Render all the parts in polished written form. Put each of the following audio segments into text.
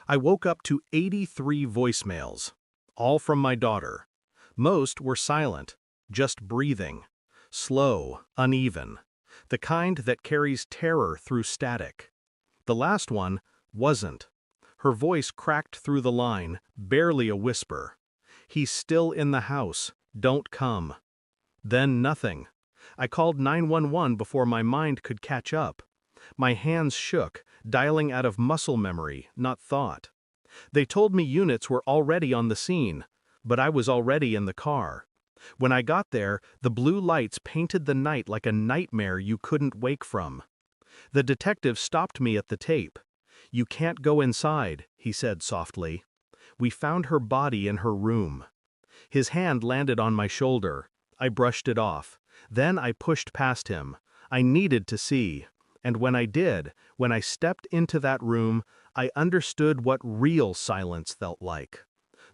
I woke up to 83 voicemails, all from my daughter. Most were silent, just breathing, slow, uneven, the kind that carries terror through static. The last one wasn't. Her voice cracked through the line, barely a whisper. "He's still in the house. Don't come." Then nothing. I called 911 before my mind could catch up. My hands shook, dialing out of muscle memory, not thought. They told me units were already on the scene, but I was already in the car. When I got there, the blue lights painted the night like a nightmare you couldn't wake from. The detective stopped me at the tape. "You can't go inside," he said softly. "We found her body in her room." His hand landed on my shoulder. I brushed it off. Then I pushed past him. I needed to see. And when I did, when I stepped into that room, I understood what real silence felt like.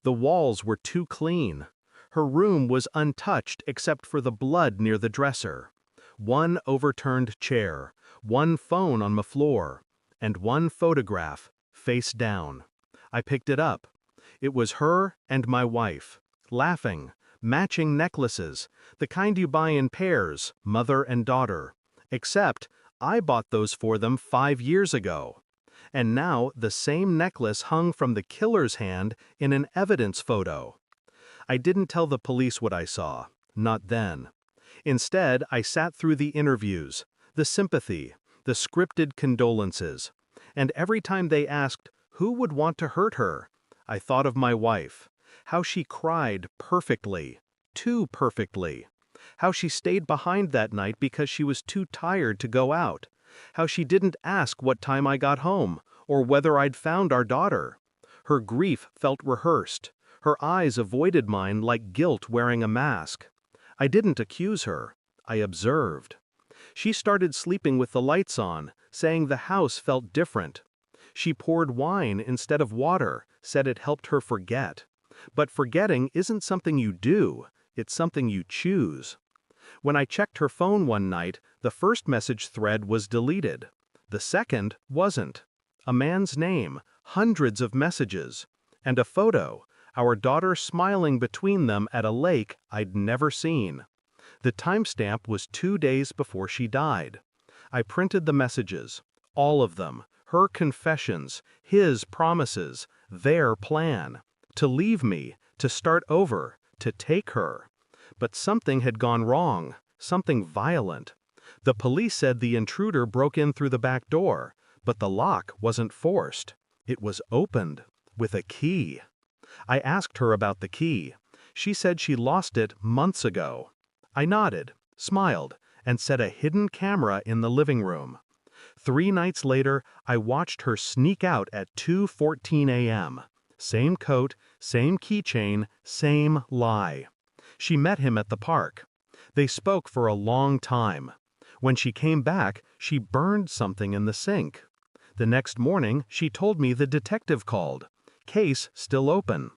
The walls were too clean. Her room was untouched except for the blood near the dresser. One overturned chair, one phone on the floor, and one photograph, face down. I picked it up. It was her and my wife, laughing, matching necklaces, the kind you buy in pairs, mother and daughter. Except, I bought those for them 5 years ago. And now the same necklace hung from the killer's hand in an evidence photo. I didn't tell the police what I saw, not then. Instead, I sat through the interviews, the sympathy, the scripted condolences. And every time they asked, who would want to hurt her, I thought of my wife, how she cried perfectly, too perfectly. How she stayed behind that night because she was too tired to go out. How she didn't ask what time I got home, or whether I'd found our daughter. Her grief felt rehearsed. Her eyes avoided mine like guilt wearing a mask. I didn't accuse her. I observed. She started sleeping with the lights on, saying the house felt different. She poured wine instead of water, said it helped her forget. But forgetting isn't something you do. It's something you choose. When I checked her phone one night, the first message thread was deleted. The second wasn't. A man's name, hundreds of messages, and a photo, our daughter smiling between them at a lake I'd never seen. The timestamp was 2 days before she died. I printed the messages, all of them, her confessions, his promises, their plan. To leave me, to start over, to take her. But something had gone wrong, something violent. The police said the intruder broke in through the back door, but the lock wasn't forced. It was opened, with a key. I asked her about the key. She said she lost it months ago. I nodded, smiled, and set a hidden camera in the living room. 3 nights later, I watched her sneak out at 2:14 a.m. Same coat, same keychain, same lie. She met him at the park. They spoke for a long time. When she came back, she burned something in the sink. The next morning, she told me the detective called. Case still open.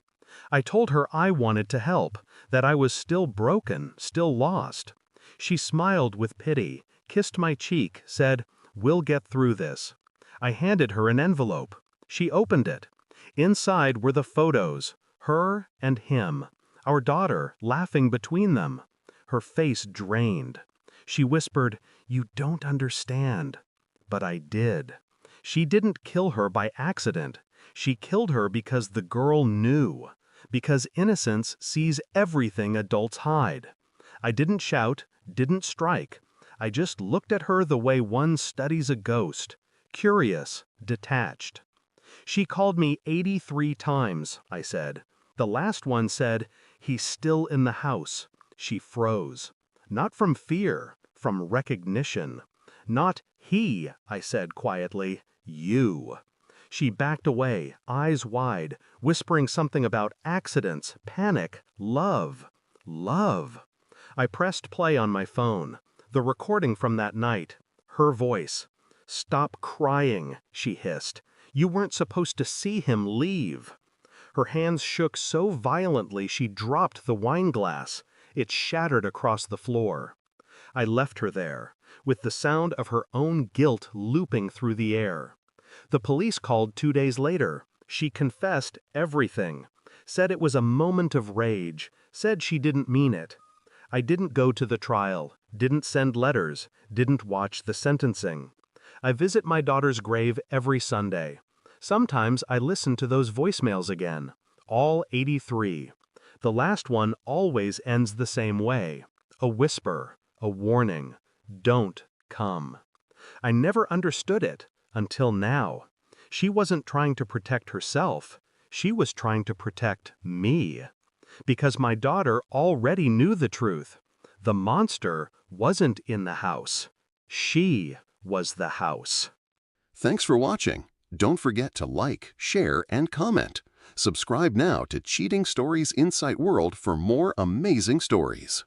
I told her I wanted to help, that I was still broken, still lost. She smiled with pity, kissed my cheek, said, "We'll get through this." I handed her an envelope. She opened it. Inside were the photos, her and him, our daughter laughing between them. Her face drained. She whispered, "You don't understand." But I did. She didn't kill her by accident. She killed her because the girl knew. Because innocence sees everything adults hide. I didn't shout, didn't strike. I just looked at her the way one studies a ghost. Curious, detached. She called me 83 times, I said. The last one said, "He's still in the house." She froze. Not from fear, from recognition. Not he, I said quietly, you. She backed away, eyes wide, whispering something about accidents, panic, love. Love. I pressed play on my phone. The recording from that night. Her voice. "Stop crying," she hissed. "You weren't supposed to see him leave." Her hands shook so violently she dropped the wine glass. It shattered across the floor. I left her there, with the sound of her own guilt looping through the air. The police called 2 days later, She confessed everything, said it was a moment of rage, said she didn't mean it. I didn't go to the trial, didn't send letters, didn't watch the sentencing. I visit my daughter's grave every Sunday. Sometimes I listen to those voicemails again, all 83. The last one always ends the same way. A whisper, a warning, don't come. I never understood it until now. She wasn't trying to protect herself. She was trying to protect me. Because my daughter already knew the truth. The monster wasn't in the house. She was the house. Thanks for watching. Don't forget to like, share, and comment. Subscribe now to Cheating Stories Insight World for more amazing stories.